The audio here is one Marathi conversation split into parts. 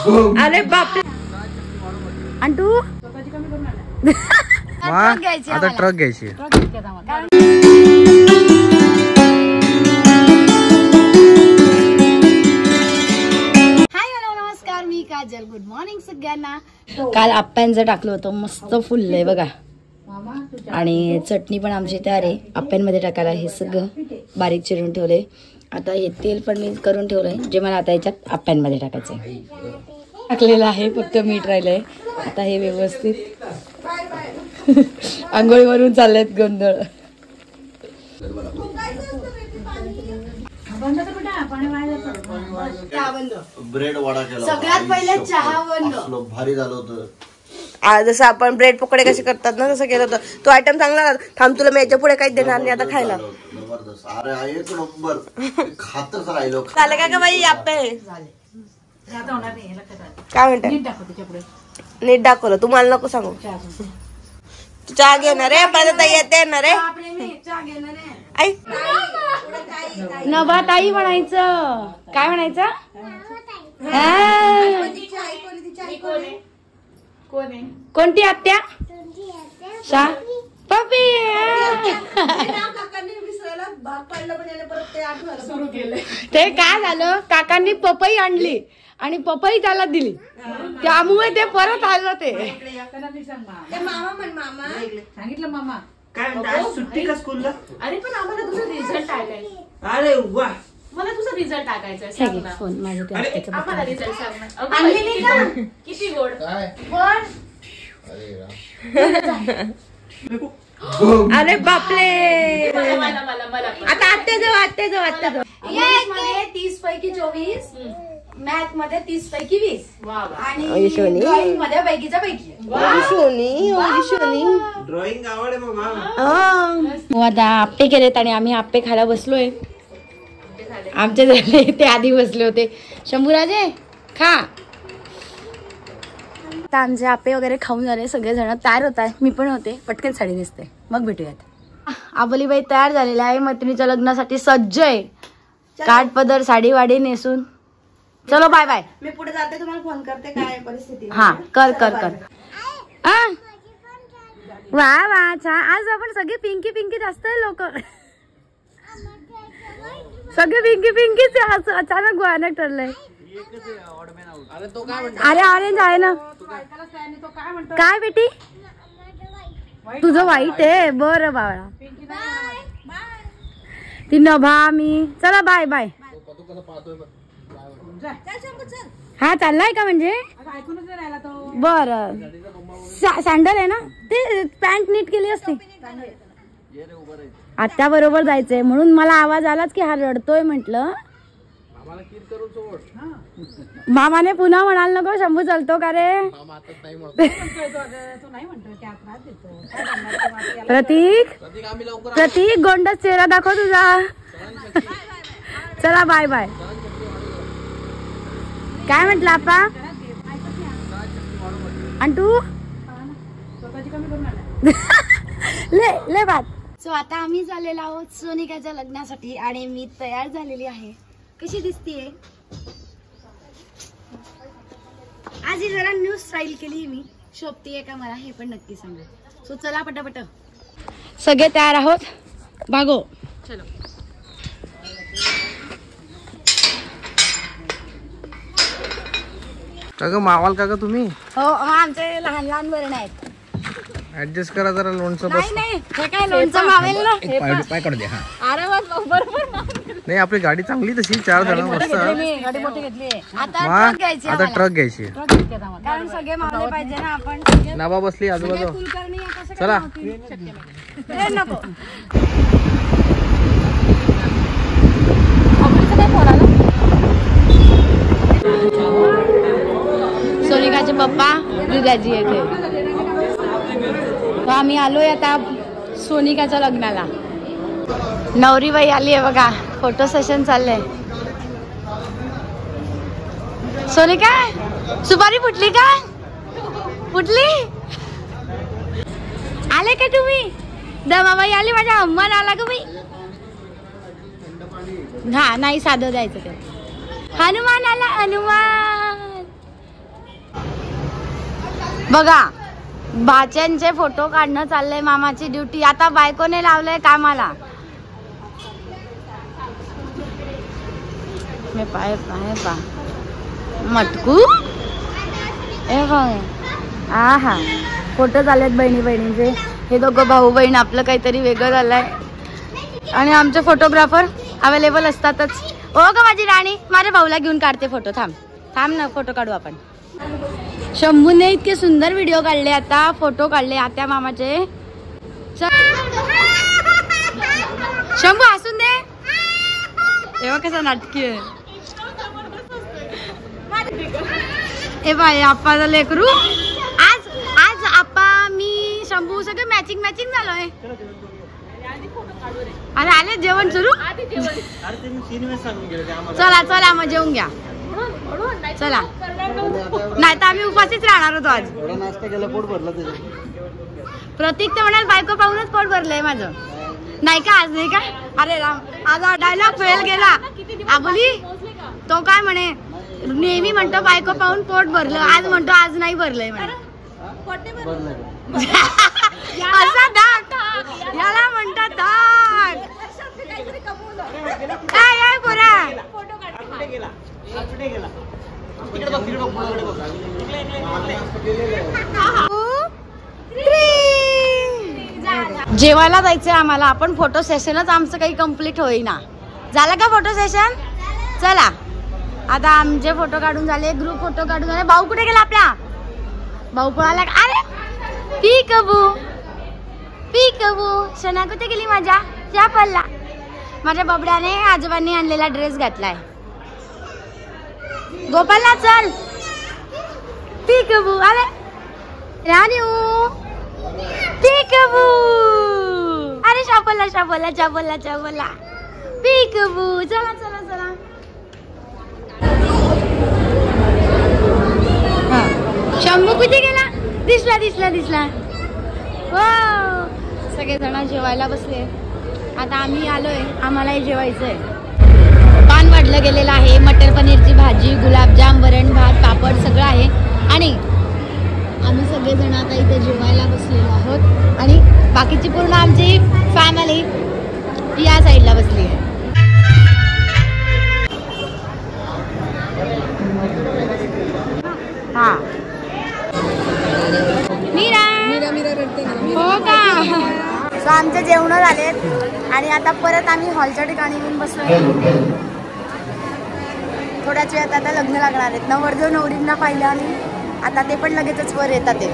अरे बाप अंटू आता ट्रक घ्यायची. नमस्कार, मी काजल. गुड मॉर्निंग सगळ्यांना. काल आप्यांचं टाकलं होतं, मस्त फुललंय बघा. आणि चटणी पण आमची तयार आहे आप्यांमध्ये टाकायला. हे सगळं बारीक चिरून ठेवलंय. आता हे तेल पण मी करून ठेवलंय, जे मला आता याच्यात आप्यांमध्ये टाकायचंय. टाकलेलं आहे, फक्त मीठ राहिलंय. आता हे व्यवस्थित आंघोळीवरून चाललेत गोंधळ. ब्रेड वडा केला, सगळ्यात पहिले चहा बनलो, भारी झालं होतं. जसं आपण ब्रेड पकोडे कसे करतात ना, तसं केलं होतं. तो आयटम चांगला. थांब, तुला मी याच्या पुढे काही देणार नाही आता खायला. जबरदस्त. अरे एक नंबर. खातच राहिलो. झालं का ग बाई? आपे काय म्हणते? नीट दाखवलं. तुम्हाला नको सांगू. तू चहा घेणार आहे? परत येते ना रे आई. नभा ताई म्हणायचं. काय म्हणायचं? कोणती आत्या? पप्पी. ते काय झालं, काकांनी पपई आणली आणि पपई त्याला दिली, त्यामुळे ते परत आलं. ते सांगितलं मामा काय म्हणतात, सुट्टी का स्कूलला? अरे पण आम्हाला तुझा रिझल्ट टाकायचा. अरे वा, मला तुझा रिझल्ट टाकायचा आहे. सांग ना. फोन माझ्या आम्हाला रिझल्ट सांग ना. किती गोड गोड. अरे बापले. मला आता आत्या 30 पैकी 24, मॅथ मध्ये 30 पैकी 20 आणि ड्रॉइंग मध्ये पैकीच्या पैकी. ड्रॉइंग आवड आहे मग. आता आप्पे केलेत आणि आम्ही आप्पे खायला बसलोय. आमचे झाले, ते आधी बसले होते. शंभूराजे खा. आता आमचे आप्पे वगैरे खाऊन झाले, सगळेजण तयार होत आहे. मी पण होते. पटकन साडी नेसते, मग भेटूयात. आबोलीबाई तयार झालेला आहे, मैत्रिणीच्या लग्नासाठी सज्ज आहे. काठपदर साडी वाडी नेसून. चलो बाय बाय. मी पुढे जाते, तुम्हाला फोन करते काय परिस्थिती. हा कर. वा वा छान. आज आपण सगळे पिंकी जास्त आहे. लोक सगळे पिंकीच अचानक भयानक ठरलंय. अरे ऑरेंज आहे ना. काय बेटी तुझं वाईट आहे? बरं बाळा. ती नभा मी. चला बाय बाय. हा चाललाय का? म्हणजे बर. सँडल आहे ना, ते पॅन्ट नीट केली असती. आत्या बरोबर जायचंय म्हणून मला आवाज आलाच की हा रडतोय. म्हटलं मामाने पुन्हा म्हणाल नको शंभू चालतो का रे. प्रतीक गोंडस चेहरा दाखव तुझा. चला बाय बाय. काय म्हटलं आपा? अंटू ले बात. सो आता आम्ही झालेलो आहोत सोनिकाच्या लग्नासाठी आणि मी तयार झालेली आहे. कशी दिसतीये? आज ही जरा न्यू स्टाईल केली मी. शोभतीये का मला हे पण नक्की सांगा. सो चला पटापट. सगळे तयार आहोत. भागो चलो. का ग मावाल का ग तुम्ही? हो आमचे लहान बरण आहेत. ऍडजस्ट करा जरा. लोणचं नाही हे काय लोणचं मावेल ना. पाय काढू द्या. अरे बरोबर. नाही आपली गाडी चांगली तशी 4 जण मस्त. गाडी मोठी घेतली. आता ट्रक घ्यायची. कारण सगळे मावले पाहिजे ना. आपण नाबा बसली आजूबाजू. चला नको. सोनिकाचे पप्पा दुधाजी येथे. तर आम्ही आलोय आता सोनिकाच्या लग्नाला. नवरीबाई आली आहे बघा. फोटो सेशन चाललंय. सोनिका सुपारी फुटली का? फुटली. आले का तुम्ही? दमाबाई आली. माझ्या हनुमान आला का बाई? हा नाही साधं द्यायचं ते. हनुमान आला. हनुमान बघा भाच्यांचे फोटो काढणं चाललंय, मामाची ड्युटी. आता बायकोने लावलंय कामाला. मी पाय पाय पा मटकू ए हा फोटो चाललेत बहिणी बहिणीचे. हे दोघं भाऊ बहीण. आपलं काहीतरी वेगळं झालंय. आणि आमचे फोटोग्राफर अवेलेबल असतातच. हो का माझी राणी, माझ्या भाऊला घेऊन काढते फोटो. थांब थांब ना, फोटो काढू आपण. शंभूने इतके सुंदर व्हिडिओ काढले, आता फोटो काढले आत्या मामाचे. शंभू हसून दे. तेव्हा कसा नाटकी आहे. ए बाई आप्पाचा लेकरू. आज आज आप्पा मी शंभू सगळे मॅचिंग मॅचिंग झालोय. अरे आले जेवण सुरू. चला चला मग जेवून घ्या. चला नाही तर आम्ही उपाशीच राहणार होतो आज. नाश्ता केला, पोट भरला त्याचं. प्रतीक तर म्हणाल बायको पाहूनच पोट भरलंय माझं. नाही का आज नाही का. अरे राम, आज डायलॉग फेल गेला. आबोली तो काय म्हणे, नेहमी म्हणतो बायको पाहून पोट भरलं, आज म्हणतो आज नाही भरलंय म्हणे. असा धाक याला म्हणतात धाक. काय आहे पोरा. जेवायला जायचंय आम्हाला. आपण फोटो सेशनच आमचं काही कम्प्लीट होईना. झालं का फोटो सेशन. चला आता आमचे फोटो काढून झाले, ग्रुप फोटो काढून झाले. भाऊ कुठे गेला आपला. भाऊ पळाला. अरे पीकबू पीकबू शना कुठे गेली माझ्या. त्या पडला. माझ्या बबड्याने आजोबांनी आणलेला ड्रेस घातलाय. गोपालला चल. पीकबू अरे राणी पीकबू. अरे शापला शापला चापला चापला पीकबू. चला चला चला. शंभू कुठे गेला. दिसला दिसला दिसला. हो सगळेजण जेवायला बसले. आता आम्ही आलोय, आम्हालाही जेवायचंय. पान वाढलं गेलेलं आहे, मटर पनीरची भाजी, गुलाबजाम, वरण भात, पापड सगळं आहे. आणि आम्ही सगळेजण आता इथे जेवायला बसलेलो आहोत. आणि बाकीची पूर्ण आमची फॅमिली या साईडला बसली आहे. हा मीरा हो का. सो आमचे जेवण झालेत आणि आता परत आम्ही हॉलच्या ठिकाणी येऊन बसलोय. थोड्याच वेळात आता लग्न लागणार आहेत. नवरदेव नवरींना पाहिलं आणि आता ते पण लगेचच वर येतात. ते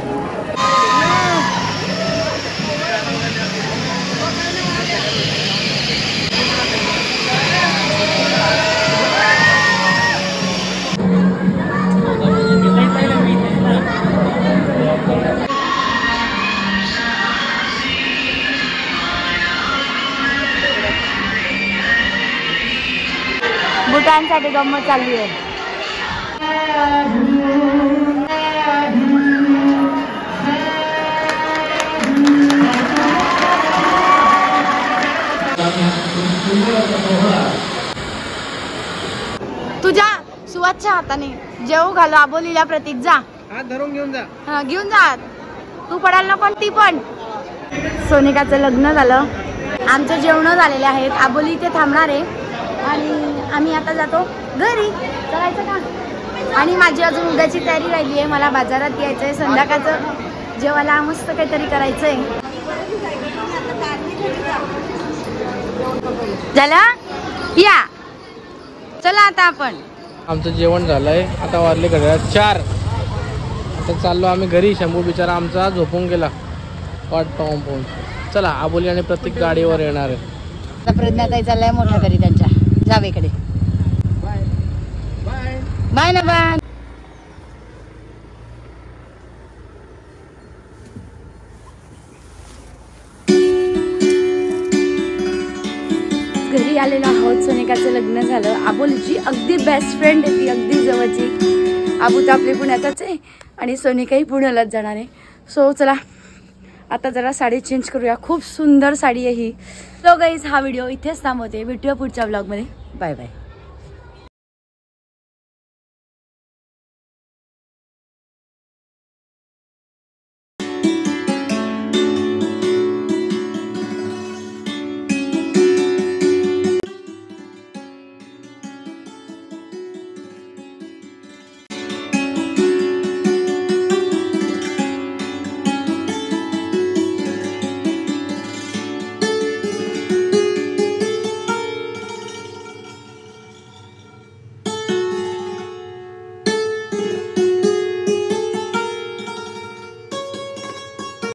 भूटानसाठी गंमत चालली आहे. तुझ्या सुवाच्या हाताने जेवू घालो. आबोलीला प्रतीक जा. हात धरून घेऊन जा. हा घेऊन जा. तू पडायला नको ती पण. सोनिकाचं लग्न झालं, आमचे जेवण झालेले आहेत. आबोली इथे थांबणार आहे आणि आम्ही आता जातो घरी. करायचं का. आणि माझी अजून उद्याची तयारी राहिली आहे. मला बाजारात यायचंय. संध्याकाळचं जेवायला मस्त काहीतरी करायचंय. झालं या. चला आता आपण. आमचं जेवण झालंय. आता वाजले घड्याळात 4. आता चाललो आम्ही घरी. शंभू बिचारा आमचा झोपून गेला वाट पाहून पाहून. चला आबोली आणि प्रत्येक गाडीवर येणार आहे. प्रज्ञाताई चाललाय मोठ्या घरी त्यांच्या जावेकडे. बाय ना बाय. घरी आलेलो आहोत. सोनिकाचं लग्न झालं. आबोलीची अगदी बेस्ट फ्रेंड आहे ती, अगदी जवळची. आबू तर आपली पुण्यातच आहे आणि सोनिकाही पुण्यालाच जाणार आहे. सो चला आता जरा साडी चेंज करूया. खूप सुंदर साडी आहे ही. सो गाईज हा व्हिडिओ इथेच थांबवते. भेटूया पुढच्या व्लॉगमध्ये. Bye bye.